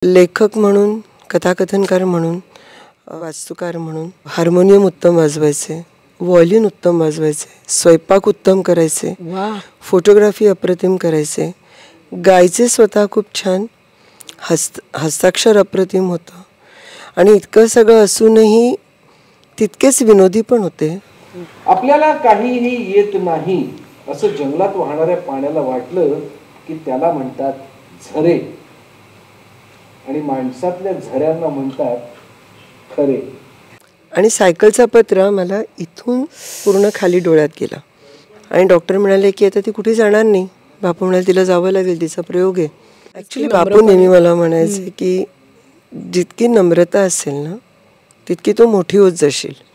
लेखक म्हणून, कथाकथनकार म्हणून, वास्तुकार म्हणून हार्मोनियम उत्तम वाजवायचे, व्हायोलिन उत्तम वाजवायचे, स्वयंपाक उत्तम करायचे, फोटोग्राफी अप्रतिम करायचे, गायचे स्वतः खूप छान, हस्ताक्षर अप्रतिम होतं आणि इतकं सगळं असूनही तितकेच विनोदी पण होते. आपल्याला काहीही येत नाही असं जंगलात वाहणाऱ्या पाण्याला वाटलं की त्याला म्हणतात झरे आणि माणसातल्या झऱ्यांना म्हणतात खरे. आणि सायकलचा पत्रा मला इथून पूर्ण खाली डोळ्यात गेला आणि डॉक्टर म्हणाले की आता ती कुठे जाणार नाही. बापू म्हणाले तिला जावं लागेल, तिचा प्रयोग आहे. ॲक्च्युली बापू नेहमी मला म्हणायचे की जितकी नम्रता असेल ना तितकी तो मोठी होत जाशील.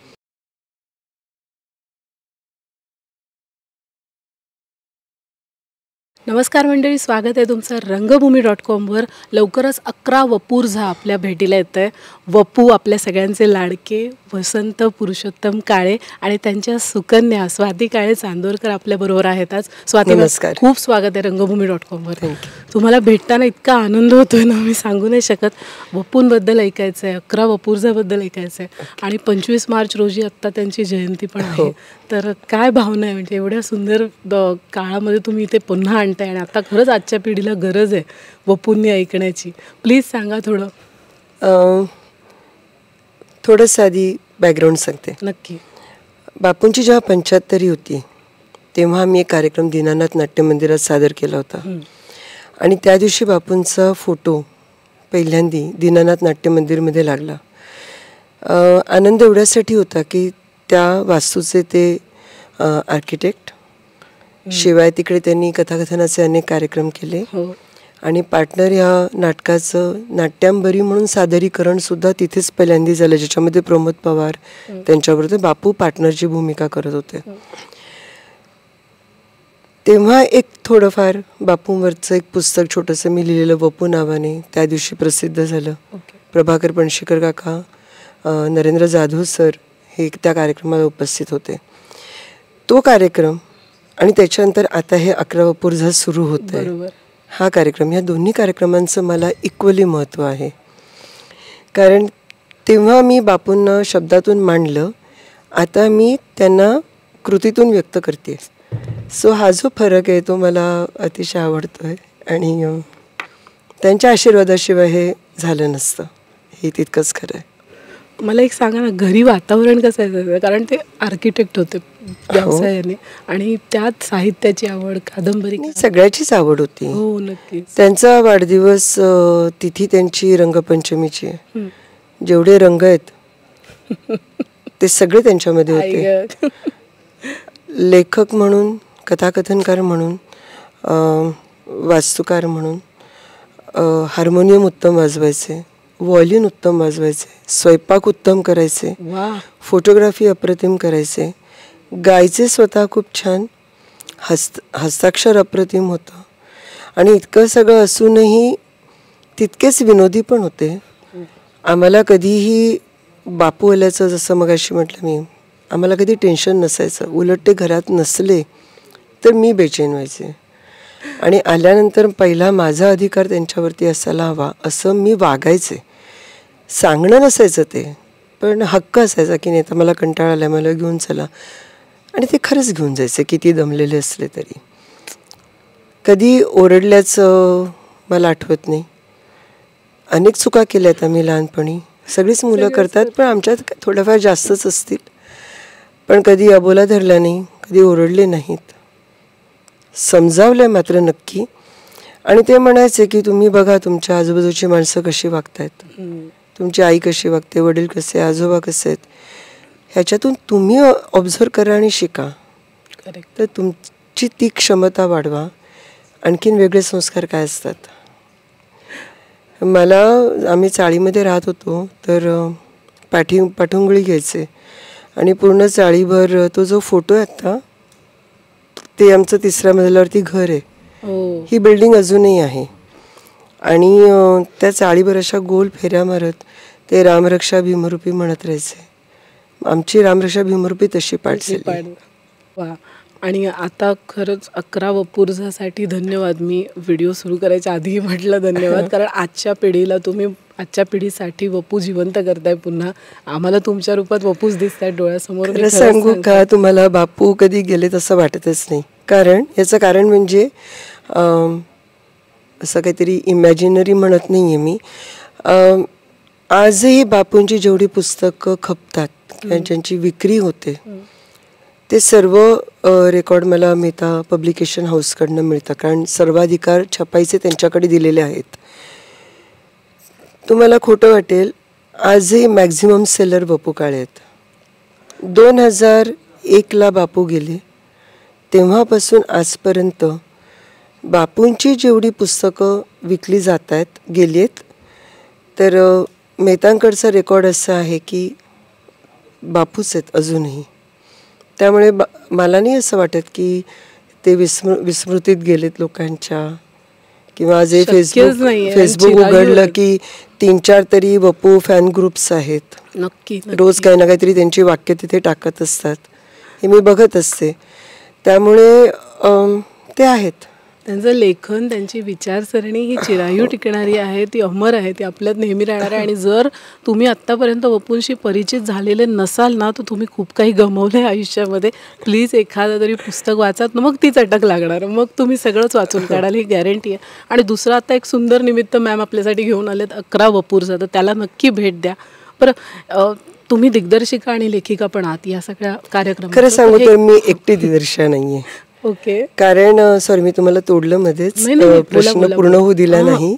नमस्कार मंडळी, स्वागत आहे तुमचं रंगभूमी.com वर. लवकरच 11 वपूर्झा आपल्या भेटीला येत आहे. वपू आपल्या सगळ्यांचे लाडके वसंत पुरुषोत्तम काळे आणि त्यांच्या सुकन्या स्वाती काळे चांदोरकर आपल्याबरोबर आहेत आज. स्वाती, नमस्कार. खूप स्वागत आहे रंगभूमी.com वर. तुम्हाला भेटताना इतका आनंद होतोय ना, मी सांगू नाही शकत. वपूंबद्दल ऐकायचं आहे, 11 वपूर्झाबद्दल ऐकायचं आहे आणि 25 मार्च रोजी आत्ता त्यांची जयंती पण आहे. तर काय भावना आहे, म्हणजे एवढ्या सुंदर काळामध्ये तुम्ही इथे पुन्हा आणताय आणि आता खरंच आजच्या पिढीला गरज आहे वपूंनी ऐकण्याची. प्लीज सांगा थोडंसं आधी बॅकग्राऊंड सांगते. नक्की. बापूंची जेव्हा 75 होती तेव्हा आम्ही एक कार्यक्रम दीनानाथ नाट्य मंदिरात सादर केला होता आणि त्या दिवशी बापूंचा फोटो पहिल्यांदा दीनानाथ नाट्य मंदिरमध्ये लागला. आनंद एवढ्यासाठी होता की त्या वास्तूचे ते आर्किटेक्ट, शिवाय तिकडे त्यांनी कथाकथनाचे अनेक कार्यक्रम केले आणि पार्टनर ह्या नाटकाचं नाट्यांबरी म्हणून सादरीकरण सुद्धा तिथेच पहिल्यांदा झालं, ज्याच्यामध्ये प्रमोद पवार त्यांच्याबरोबर बापू पार्टनरची भूमिका करत होते. तेव्हा एक थोडंफार बापूंवरचं एक पुस्तक छोटंसं मी लिहिलेलं वपू नावाने त्या दिवशी प्रसिद्ध झालं. प्रभाकर पणशीकर काका, नरेंद्र जाधव सर हे त्या कार्यक्रमाला उपस्थित होते. तो कार्यक्रम आणि त्याच्यानंतर आता हे 11 वपूर्झा सुरू होत आहे हा कार्यक्रम, ह्या दोन्ही कार्यक्रमांचं मला इक्वली महत्त्व आहे. कारण तेव्हा मी बापूंना शब्दातून मांडलं, आता मी त्यांना कृतीतून व्यक्त करते. सो हा जो फरक आहे तो मला अतिशय आवडतो आहे आणि त्यांच्या आशीर्वादाशिवाय हे झालं नसतं, हे तितकंच खरं आहे. मला एक सांगा ना, घरी वातावरण कसं आहे? कारण ते आर्किटेक्ट होते व्यवसायाने आणि त्यात साहित्याची आवड, कादंबरी, सगळ्याचीच आवड होती. हो नक्की. त्यांचा वाढदिवस तिथी त्यांची रंगपंचमीची आहे. जेवढे रंग आहेत ते सगळे त्यांच्यामध्ये होते. लेखक म्हणून, कथाकथनकार म्हणून, वास्तुकार म्हणून हार्मोनियम उत्तम वाजवायचे, व्हायोलिन उत्तम वाजवायचे, स्वयंपाक उत्तम करायचे, फोटोग्राफी अप्रतिम करायचे, गायचे स्वतः खूप छान, हस्ताक्षर अप्रतिम होतं आणि इतकं सगळं असूनही तितकेच विनोदी पण होते. आम्हाला कधीही बापू आल्याचं, जसं मगाशी म्हटलं मी, आम्हाला कधी टेन्शन नसायचं. उलट ते घरात नसले तर मी बेचैन व्हायचे आणि आल्यानंतर पहिला माझा अधिकार त्यांच्यावरती असायला हवा असं मी वागायचे. सांगणं नसायचं ते, पण हक्क असायचा की नाही तर मला कंटाळा आला, मला घेऊन चला, आणि ते खरंच घेऊन जायचे किती दमलेले असले तरी. कधी ओरडल्याचं मला आठवत नाही. अनेक चुका केल्यात आम्ही लहानपणी, सगळीच मुलं करतात, पण आमच्यात थोड्याफार जास्तच असतील. पण कधी अबोला धरला नाही, कधी ओरडले नाहीत. समजावलं मात्र नक्की. आणि ते म्हणायचे की तुम्ही बघा तुमच्या आजूबाजूची माणसं कशी वागतायत, तुमची आई कशी वागते, वडील कसे, आजोबा कसे आहेत, ह्याच्यातून तुम्ही ऑब्झर्व करा आणि शिका. तर तुमची ती क्षमता वाढवा. आणखीन वेगळे संस्कार काय असतात. आम्ही चाळीमध्ये राहत होतो तर पाठुंगळी घ्यायचे आणि पूर्ण चाळीभर तो जो फोटो आहे आता, ते आमचं 3ऱ्या मजल्यावरती घर आहे. ही बिल्डिंग अजूनही आहे आणि त्या चाळीभर अशा गोल फेऱ्या मारत ते रामरक्षा भीमरूपी म्हणत राहायचे. आमची रामरक्षा भीमरूपी तशी पाठली. आणि आता खरंच 11 वपुर्झासाठी धन्यवाद. मी व्हिडिओ सुरू करायच्या आधीही म्हटलं धन्यवाद, कारण आजच्या पिढीला तुम्ही आजच्या पिढीसाठी वपू जिवंत करताय. पुन्हा आम्हाला तुमच्या रूपात वपूच दिसत आहेत डोळ्यासमोर. खरं सांगू का तुम्हाला, बापू कधी गेले तसं वाटतच नाही. कारण याचं कारण म्हणजे असं काहीतरी इमॅजिनरी म्हणत नाही आहे मी. आजही बापूंची जेवढी पुस्तकं खपतात किंवा ज्यांची विक्री होते ते सर्व रेकॉर्ड मला मेहता पब्लिकेशन हाऊसकडनं मिळतं, कारण सर्वाधिकार छपाईचे त्यांच्याकडे दिलेले आहेत. तुम्हाला खोटं वाटेल, आजही मॅक्झिमम सेलर बापू काळे आहेत. 2001ला बापू गेले तेव्हापासून आजपर्यंत बापूंची जेवढी पुस्तकं विकली जात आहेत गेली आहेत, तर मेहतांकडचा रेकॉर्ड असा आहे की बापूच आहेत अजूनही. त्यामुळे मला नाही असं वाटत की ते विस्मृतीत गेलेत लोकांच्या, किंवा आज फेसबुक उघडलं की 3-4 तरी वपू फॅन ग्रुप्स आहेत. नक्की रोज काही ना काहीतरी त्यांची वाक्य तिथे टाकत असतात, हे मी बघत असते. त्यामुळे ते आहेत. त्यांचं लेखन, त्यांची विचारसरणी ही चिरायू टिकणारी आहे, ती अमर आहे, ती आपल्यात नेहमी राहणार आहे. आणि जर तुम्ही आत्तापर्यंत वपूंशी परिचित झालेले नसाल ना, तर तुम्ही खूप काही गमावलं आहे आयुष्यामध्ये. प्लीज एखादं तरी पुस्तक वाचात, मग तीच अटक लागणार, मग तुम्ही सगळंच वाचून काढाल, ही गॅरंटी आहे. आणि दुसरं आता एक सुंदर निमित्त मॅम आपल्यासाठी घेऊन आलेत 11 वपुर्झा, तर त्याला नक्की भेट द्या. बरं, तुम्ही दिग्दर्शिका आणि लेखिका पण आहात या सगळ्या कार्यक्रमात. खरं सांगू तर मी एकटी दिग्दर्शिका नाहीये. ओके. कारण सॉरी मी तुम्हाला तोडलं मध्येच, प्रश्न पूर्ण होऊ दिला नाही.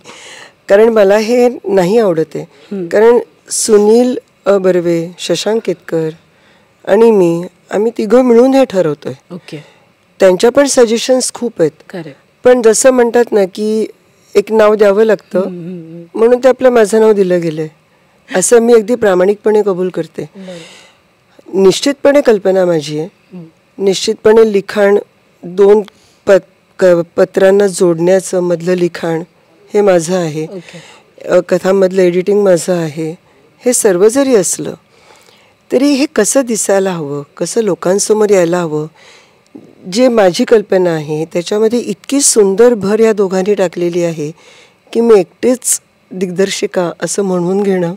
कारण मला हे नाही आवडत आहे. कारण सुनील बर्वे, शशांक केतकर आणि मी, आम्ही तिघं मिळून हे ठरवतोय. ओके. त्यांच्या पण सजेशन्स खूप आहेत. पण जसं म्हणतात ना की एक नाव द्यावं लागतं, म्हणून ते आपलं माझं नाव दिलं गेलंय असं मी अगदी प्रामाणिकपणे कबूल करते. निश्चितपणे कल्पना माझी आहे, निश्चितपणे लिखाण 2 पत्रांना जोडण्याचं मधलं लिखाण हे माझं आहे, कथांमधलं एडिटिंग माझं आहे. हे सर्व जरी असलं तरी हे कसं दिसायला हवं, कसं लोकांसमोर यायला हवं, जे माझी कल्पना आहे त्याच्यामध्ये इतकी सुंदर भर या दोघांनी टाकलेली आहे की मी एकटीच दिग्दर्शिका असं म्हणून घेणं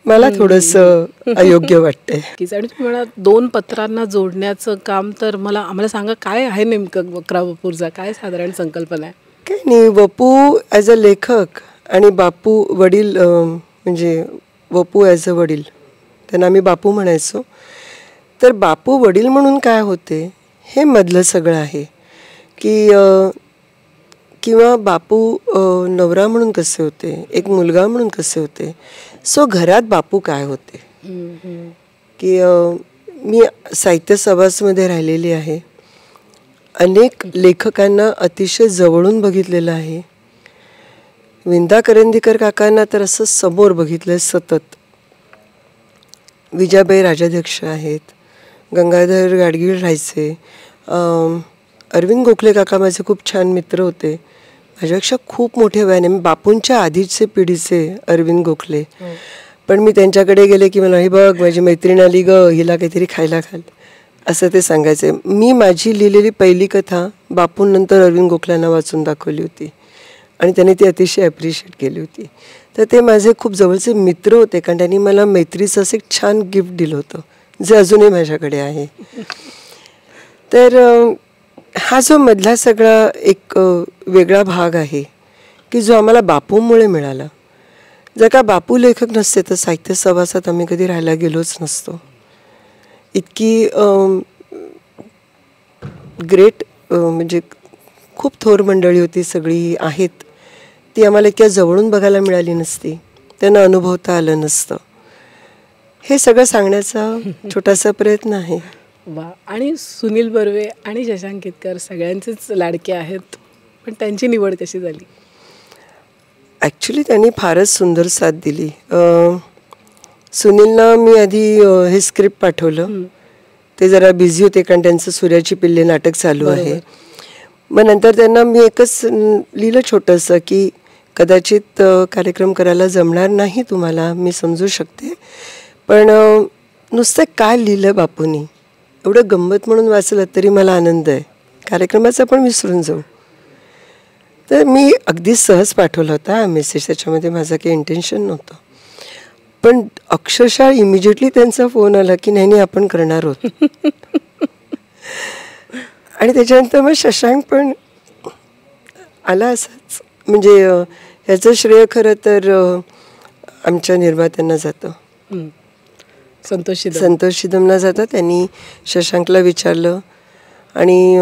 मला थोडंसं अयोग्य वाटतंय. आणि तुम्ही म्हणा 2 पत्रांना जोडण्याचं काम, तर आम्हाला सांगा काय आहे नेमकं 11 वपुर्झा, काय साधारण संकल्पना आहे? काही नाही, वपू ॲज अ लेखक आणि बापू वडील, म्हणजे वपू ॲज अ वडील, त्यांना आम्ही बापू म्हणायचो. तर बापू वडील म्हणून काय होते हे मधलं सगळं आहे की, किंवा बापू नवरा म्हणून कसे होते, एक मुलगा म्हणून कसे होते. सो घरात बापू काय होते की, मी साहित्य सभासमध्ये राहिलेली आहे, अनेक लेखकांना अतिशय जवळून बघितलेलं आहे. विंदा करंदीकर काकांना तर असं समोर बघितलं सतत. विजयाबाई राजाध्यक्ष आहेत, गंगाधर गाडगीळ राहायचे, अरविंद गोखले काका माझे खूप छान मित्र होते, माझ्यापेक्षा खूप मोठे वयाने, मी बापूंच्या आधीचे पिढीचे अरविंद गोखले. पण मी त्यांच्याकडे गेले की मला, हे बघ माझी मैत्रीण आली ग, हिला काहीतरी खायला घाल, असं ते सांगायचे. मी माझी लिहिलेली पहिली कथा बापूंनंतर अरविंद गोखल्यांना वाचून दाखवली होती आणि त्यांनी ती अतिशय ॲप्रिशिएट केली होती. तर ते माझे खूप जवळचे मित्र होते, कारण त्यांनी मला मैत्रीचं असं एक छान गिफ्ट दिलं होतं, जे अजूनही माझ्याकडे आहे. तर हा जो मधला सगळा एक वेगळा भाग आहे की जो आम्हाला बापूंमुळे मिळाला. जर का बापू लेखक नसते तर साहित्य सभासात आम्ही कधी राहायला गेलोच नसतो. इतकी ग्रेट, म्हणजे खूप थोर मंडळी होती, सगळी आहेत, ती आम्हाला इतक्या जवळून बघायला मिळाली नसती, त्यांना अनुभवता आलं नसतं. हे सगळं सांगण्याचा छोटासा प्रयत्न आहे. वा. आणि सुनील बर्वे आणि शशांक केतकर सगळ्यांचेच लाडके आहेत, पण त्यांची निवड कशी झाली? ॲक्च्युली त्यांनी फारच सुंदर साथ दिली. सुनीलना मी आधी हे स्क्रिप्ट पाठवलं, ते जरा बिझी होते कारण त्यांचं सूर्याची पिल्ले नाटक चालू आहे. मग नंतर त्यांना मी एकच लिहिलं छोटंसं की कदाचित कार्यक्रम करायला जमणार नाही तुम्हाला, मी समजू शकते, पण नुसतं काय लिहिलं बापूंनी, एवढं गंमत म्हणून वाचलं तरी मला आनंद आहे. कार्यक्रमाचा पण विसरून जाऊ. तर मी अगदी सहज पाठवला होता हा मेसेज. त्याच्यामध्ये माझं काही इंटेन्शन नव्हतं. पण अक्षरशः इमिजिएटली त्यांचा फोन आला की नाही आपण करणार आहोत. आणि त्याच्यानंतर मग शशांक पण आला असाच. म्हणजे ह्याचं श्रेय खरं तर आमच्या निर्मात्यांना जातं. संतोष शिदमला जातं. त्यांनी शशांकला विचारलं आणि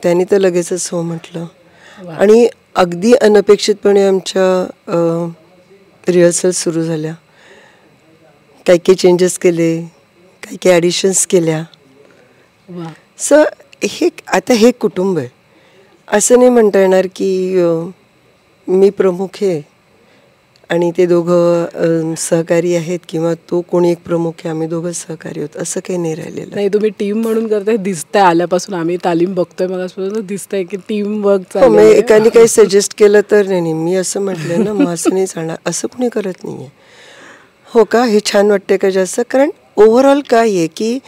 त्यांनी तर लगेचच हो म्हटलं. आणि अगदी अनपेक्षितपणे आमच्या रिहर्सल सुरू झाल्या. काही काही चेंजेस केले, काही काही ॲडिशन्स केल्या. सो हे कुटुंब आहे. असं नाही म्हणता येणार की मी प्रमुख आहे आणि ते दोघं सहकारी आहेत किंवा तो कोणी एक प्रमुख आहे, आम्ही दोघं सहकारी आहोत, असं काही नाही राहिलेलं. नाही, तुम्ही टीम म्हणून करताय, दिसतंय. आल्यापासून आम्ही तालीम बघतोय मग दिसतंय की टीम वर्क. एकाने काही सजेस्ट केलं तर नाही मी असं म्हटलं ना, मग असं नाही चालणार, असं कोणी करत नाही आहे. हो का, हे छान वाटते का जास्त. कारण ओव्हरऑल काय आहे की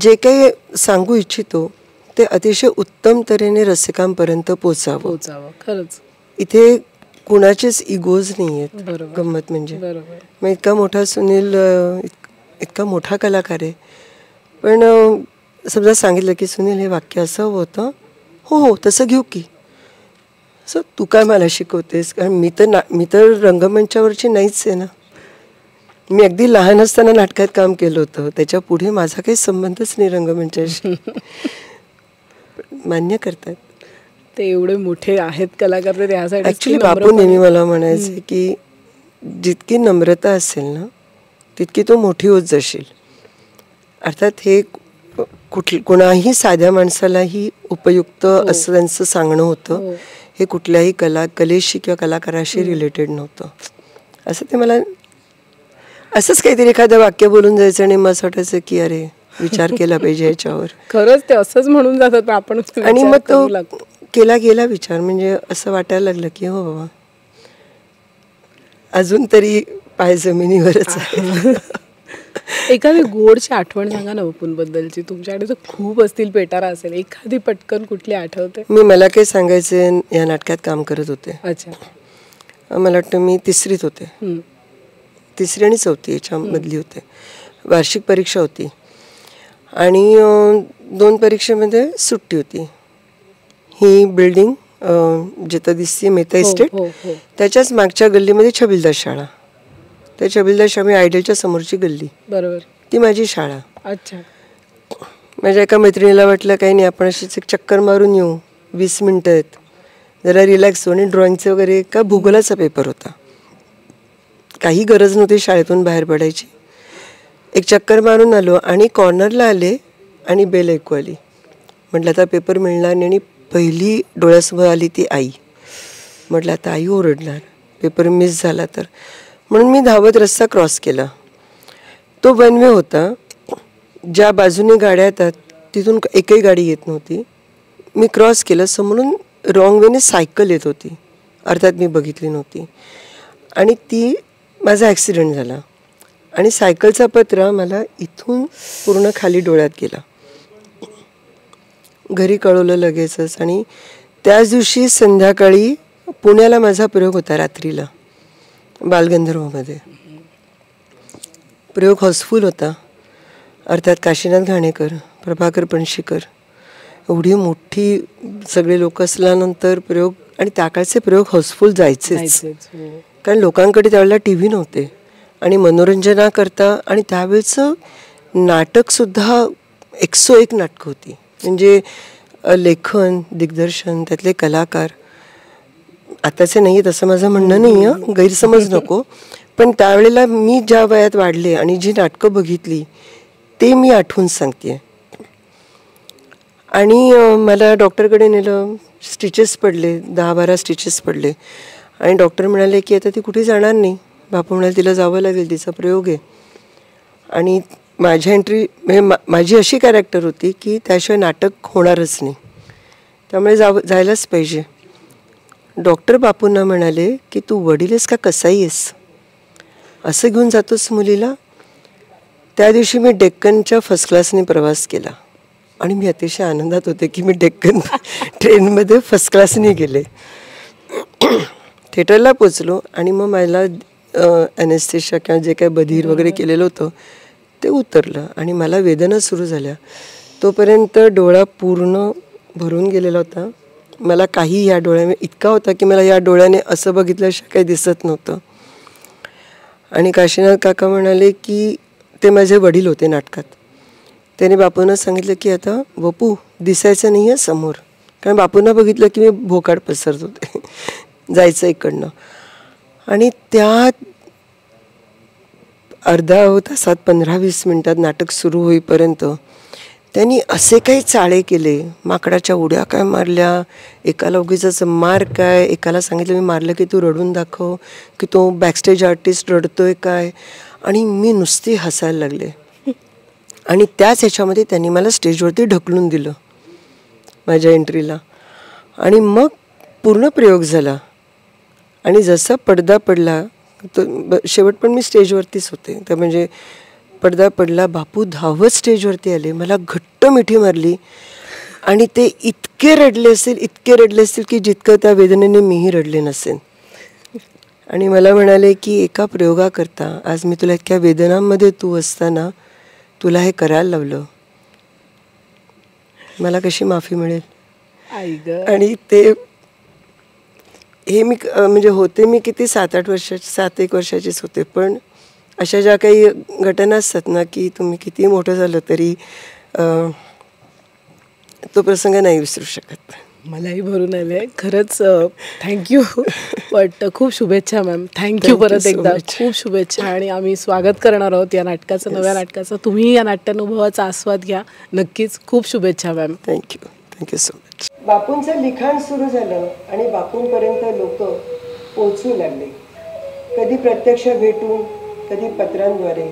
जे काही सांगू इच्छितो ते अतिशय उत्तम तऱ्हेने रसिकांपर्यंत पोचावं. खरंच इथे कुणाचेच इगोज नाही आहेत. गंमत म्हणजे मग इतका मोठा सुनील इतका मोठा कलाकार आहे, पण समजा सांगितलं की सुनील हे वाक्य असं होतं, हो हो तसं घेऊ की. सो तू काय मला शिकवतेस. कारण मी तर रंगमंचावरची नाहीच आहे ना. मी अगदी लहान असताना नाटकात काम केलं होतं, त्याच्या पुढे माझा काही संबंधच नाही रंगमंचाशी. मान्य करतात ते एवढे मोठे आहेत कलाकार. ॲक्च्युली बापू नेहमी मला म्हणायचे की जितकी नम्रता असेल ना तितकी तो मोठी होत जाशील. अर्थात हे कोणाही साध्या माणसालाही उपयुक्त असं त्यांचं सांगणं होतं. हे कुठल्याही कलेशी किंवा कलाकाराशी रिलेटेड नव्हतं. असं ते मला असंच काहीतरी एखादं वाक्य बोलून जायचं आणि मग असं वाटायचं की अरे विचार केला पाहिजे याच्यावर. खरंच ते असंच म्हणून जातात आपण. आणि मग तो केला गेला विचार, म्हणजे असं वाटायला लागलं की हो बाबा अजून तरी पाय जमिनीवरच आहे. एखादी गोडची आठवण सांगा ना बद्दलची. तुमच्याकडे तर खूप असतील, पेटारा असेल, एखादी पटकन कुठली आठवते. मला काय सांगायचं, या नाटकात काम करत होते. अच्छा. मला वाटतं मी तिसरीत होते, तिसरी आणि चौथी याच्यामधली होते. वार्षिक परीक्षा होती आणि 2 परीक्षेमध्ये सुट्टी होती. ही बिल्डिंग जिथं दिसते मेहता इस्टेट, त्याच्याच मागच्या गल्लीमध्ये छबिलदास शाळा. त्या छबिलदास शाळा आयडियलच्या समोरची गल्ली, बरोबर, ती माझी शाळा. अच्छा. माझ्या एका मैत्रिणीला वाटलं काही नाही, आपण अशीच एक चक्कर मारून येऊ, 20 मिनटं आहेत, जरा रिलॅक्स होऊ. आणि ड्रॉइंगचं वगैरे का भूगोलाचा पेपर होता, काही गरज नव्हती शाळेतून बाहेर पडायची. एक चक्कर मारून आलो आणि कॉर्नरला आले आणि बेल ऐकू आली. म्हटलं आता पेपर मिळणार नाही. आणि पहिली डोळ्यासमोर आली ती आई. म्हटलं आता आई ओरडणार, पेपर मिस झाला तर. म्हणून मी धावत रस्ता क्रॉस केला. तो वन वे होता, ज्या बाजूने गाड्या येतात तिथून एकही गाडी येत नव्हती. मी क्रॉस केलं, समोरून रॉंग वेने सायकल येत होती, अर्थात मी बघितली नव्हती. आणि माझा ॲक्सिडेंट झाला आणि सायकलचा पत्रा मला इथून पूर्ण खाली डोळ्यात गेला. घरी कळवलं लगेचच. आणि त्याच दिवशी संध्याकाळी पुण्याला माझा प्रयोग होता, रात्रीला बालगंधर्वमध्ये. प्रयोग हाऊसफुल होता. अर्थात काशीनाथ घाणेकर, प्रभाकर पणशीकर, एवढी मोठी सगळे लोक असल्यानंतर प्रयोग, आणि त्या काळचे प्रयोग हाऊसफुल जायचेच. कारण लोकांकडे त्यावेळेला टी व्ही नव्हते आणि मनोरंजनाकरता. आणि त्यावेळेचं नाटकसुद्धा 101 नाटकं होती. म्हणजे लेखन, दिग्दर्शन, त्यातले कलाकार आताचे नाही आहेत असं माझं म्हणणं नाही आहे, गैरसमज नको. पण त्यावेळेला मी ज्या वयात वाढले आणि जी नाटकं बघितली ते मी आठवून सांगते. आणि मला डॉक्टरकडे नेलं, स्टिचेस पडले, 10-12 स्टिचेस पडले. आणि डॉक्टर म्हणाले की आता ती कुठे जाणार नाही. बापू म्हणाले तिला जावं लागेल, तिचा प्रयोग आहे. आणि माझ्या एंट्री म्हणजे माझी अशी कॅरेक्टर होती की त्याशिवाय नाटक होणारच नाही, त्यामुळे जायलाच पाहिजे. डॉक्टर बापूंना म्हणाले की तू वडील आहेस का कसाई आहेस, असं घेऊन जातोस मुलीला. त्या दिवशी मी डेक्कनच्या फर्स्ट क्लासने प्रवास केला आणि मी अतिशय आनंदात होते की मी डेक्कन ट्रेनमध्ये फर्स्ट क्लासने गेले. थिएटरला पोचलो आणि मग मला ॲनेस्थेशिया किंवा जे काही बधीर वगैरे केलेलं होतं ते उतरलं आणि मला वेदना सुरू झाल्या. तोपर्यंत डोळा पूर्ण भरून गेलेला होता. मला काही या डोळ्याने इतका होता की मला या डोळ्याने असं बघितल्याशिवाय काही दिसत नव्हतं. आणि काशीनाथ काका म्हणाले की ते माझे वडील होते नाटकात. त्याने बापूंना सांगितलं की आता वपू दिसायचं नाही आहे समोर, कारण बापूंना बघितलं की मी भोकाड पसरत होते जायचं इकडनं. आणि त्या अर्धा तासात 15-20 मिनटात नाटक सुरू होईपर्यंत त्यांनी असे काही चाळे केले, माकडाच्या उड्या काय मारल्या, एकाला उगीच मार काय, एकाला सांगितलं मी मारलं की तू रडून दाखव, की तो बॅकस्टेज आर्टिस्ट रडतोय काय, आणि मी नुसती हसायला लागले. आणि त्याच ह्याच्यामध्ये त्यांनी मला स्टेजवरती ढकलून दिलं माझ्या एंट्रीला. आणि मग पूर्ण प्रयोग झाला आणि जसा पडदा पडला तो शेवट पण मी स्टेजवरतीच होते. तर म्हणजे पडदा पडला, बापू धावत स्टेजवरती आले, मला घट्ट मिठी मारली आणि ते इतके रडले असतील की जितकं त्या वेदनेने मीही रडले नसेल. आणि मला म्हणाले की एका प्रयोगाकरता आज मी तुला इतक्या वेदनांमध्ये तू असताना तुला हे करायला लावलं, मला कशी माफी मिळेल. आणि ते हे मी म्हणजे होते मी किती 7-8 वर्षाचीच होते. पण अशा ज्या काही घटना असतात ना की तुम्ही किती मोठं झालं तरी तो प्रसंग नाही विसरू शकत. मलाही भरून आले खरंच. थँक्यू. बट खूप शुभेच्छा मॅम. थँक्यू परत एकदा. खूप शुभेच्छा. आणि आम्ही स्वागत करणार आहोत या नाटकाचं, नव्या नाटकाचं. तुम्ही या नाट्यानुभवाचा आस्वाद घ्या नक्कीच. खूप शुभेच्छा मॅम. Thank you so much. बापूंचं लिखाण सुरू झालं आणि बापूंपर्यंत लोक पोहोचू लागले, कधी प्रत्यक्ष भेटून, कधी पत्रांद्वारे.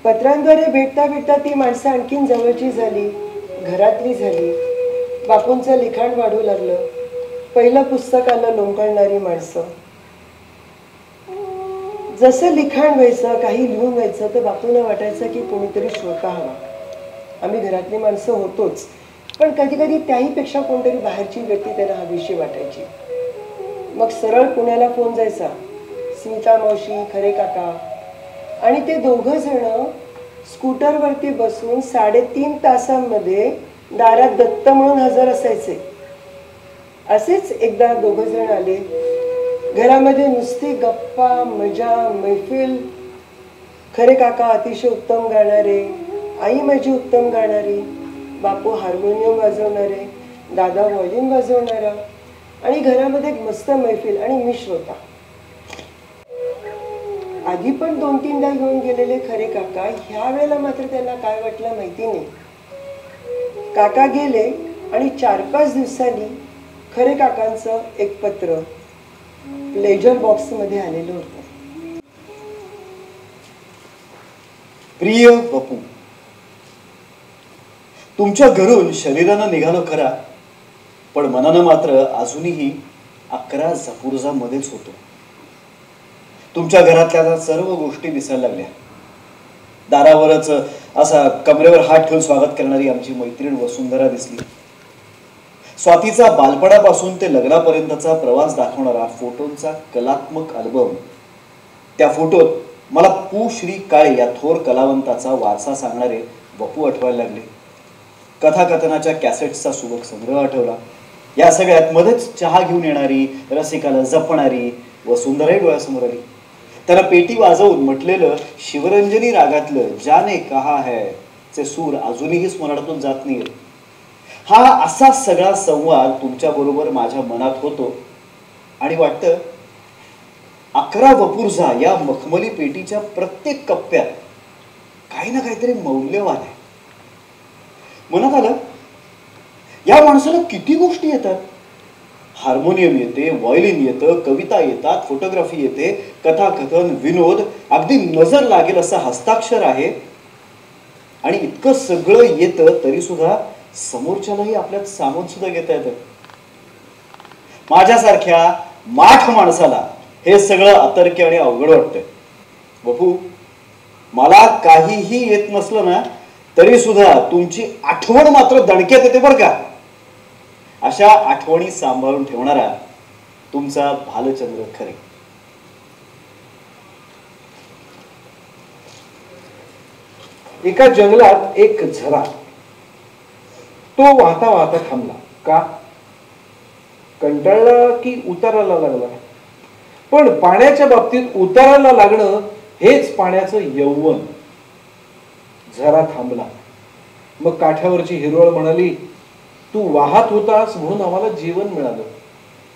भेटता भेटता ती माणसं आणखीन जवळची झाली, घरातली झाली. बापूंचं लिखाण वाढू लागलं. पहिलं पुस्तक आलं लोंबकळणारी माणसं. जसं लिखाण व्हायचं, काही लिहून व्हायचं, तर बापूंना वाटायचं की कोणीतरी श्रोता हवा. आम्ही घरातली माणसं होतोच, पण कधी कधी त्याहीपेक्षा कोणतरी बाहेरची व्यक्ती त्यांना हवीशी वाटायची. मग सरळ पुण्याला फोन जायचा, स्मिता मावशी, खरे काका. आणि ते दोघं जण स्कूटरवरती बसून 3.5 तासांमध्ये दारात दत्त म्हणून हजर असायचे. असेच एकदा दोघं जण आले. घरामध्ये नुसती गप्पा, मजा, मैफिल. खरे काका अतिशय उत्तम गाणारे, आई माझी उत्तम गाणारी, बापू हार्मोनियम वाजवणारे, दादा व्हायोलिन वाजवणारा. आणि घरामध्ये एक मस्त मैफिल आणि मी श्रोता. आधी पण 2-3दा घेऊन गेलेले खरे काका ह्या वेळेला मात्र त्यांना काय वाटलं माहिती नाही. काका गेले आणि 4-5 दिवसांनी खरे काकांचं एक पत्र लेजर बॉक्स मध्ये आलेलं होतं. प्रिय बपू, तुमच्या घरून शरीरानं निघालो खरा, पण मनानं मात्र अजूनही 11 झपुर्झा मध्येच होतो. तुमच्या घरातल्या सर्व गोष्टी दिसायला लागल्या. दारावरच असा कमरेवर हात ठेवून स्वागत करणारी आमची मैत्रीण वसुंधरा दिसली. स्वातीचा बालपणापासून ते लग्नापर्यंतचा प्रवास दाखवणारा फोटोंचा कलात्मक अल्बम. त्या फोटोत मला पु. श्री काळे या थोर कलावंताचा वारसा सांगणारे बपू आठवायला लागले. कथाकथनाच्या कॅसेट्सचा सुबक संग्रह आठवला. या सगळ्यात मध्येच चहा घेऊन येणारी, रसिकाला जपणारी वसुंधराही डोळ्यासमोर आली. त्याला पेटी वाजवून म्हटलेलं शिवरंजनी रागातलं जाने कहा है चे सूर अजूनही स्मरणातून जात नाही. हा असा सगळा संवाद तुमच्या बरोबर माझ्या मनात होतो. आणि वाटतं 11 वपुर्झा या मखमली पेटीच्या प्रत्येक कप्प्यात काही ना काहीतरी मौल्यवान आहे. मनात आलं, या माणसाला किती गोष्टी येतात. हार्मोनियम येते, व्हायोलिन येतं, कविता येतात, फोटोग्राफी येते, कथाकथन, विनोद, अगदी नजर लागेल असं हस्ताक्षर आहे. आणि इतकं सगळं येतं तरी सुद्धा समोरच्यालाही आपल्यात सामावून सुद्धा घेता येतं. माझ्यासारख्या माठ माणसाला हे सगळं अतर्क्य आणि अवघड वाटतंय. बपू, मला काहीही येत नसलं ना तरी सुद्धा तुमची आठवण मात्र दणक्यात येते बरं का. अशा आठवणी सांभाळून ठेवणारा तुमचा भालचंद्र खरे. एका जंगलात एक झरा. तो वाहता वाहता थांबला. का? कंटाळला की उतारायला लागला? पण पाण्याच्या बाबतीत उतारायला लागणं हेच पाण्याचं यौवन. झरा थांबला. मग काठावरची हिरवळ म्हणाली, तू वाहत होतास म्हणून आम्हाला जीवन मिळालं.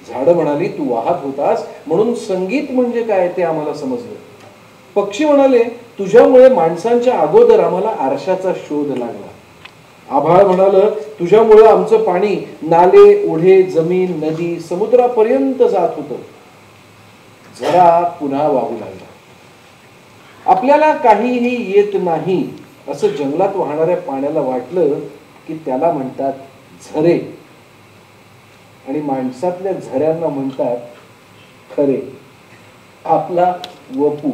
झाडं म्हणाली, तू वाहत होतास म्हणून संगीत म्हणजे काय ते आम्हाला समजलं. पक्षी म्हणाले, तुझ्यामुळे माणसांच्या अगोदर आम्हाला आरशाचा शोध लागला. आभाळ म्हणाल, तुझ्यामुळे आमचं पाणी नाले, ओढे, जमीन, नदी, समुद्रापर्यंत जात होतं. झरा पुन्हा वाहू लागला. आपल्याला काहीही येत नाही असं जंगलात वाहणाऱ्या पाण्याला वाटलं की त्याला म्हणतात झरे, आणि माणसातल्या झऱ्यांना म्हणतात खरे. आपला वपू.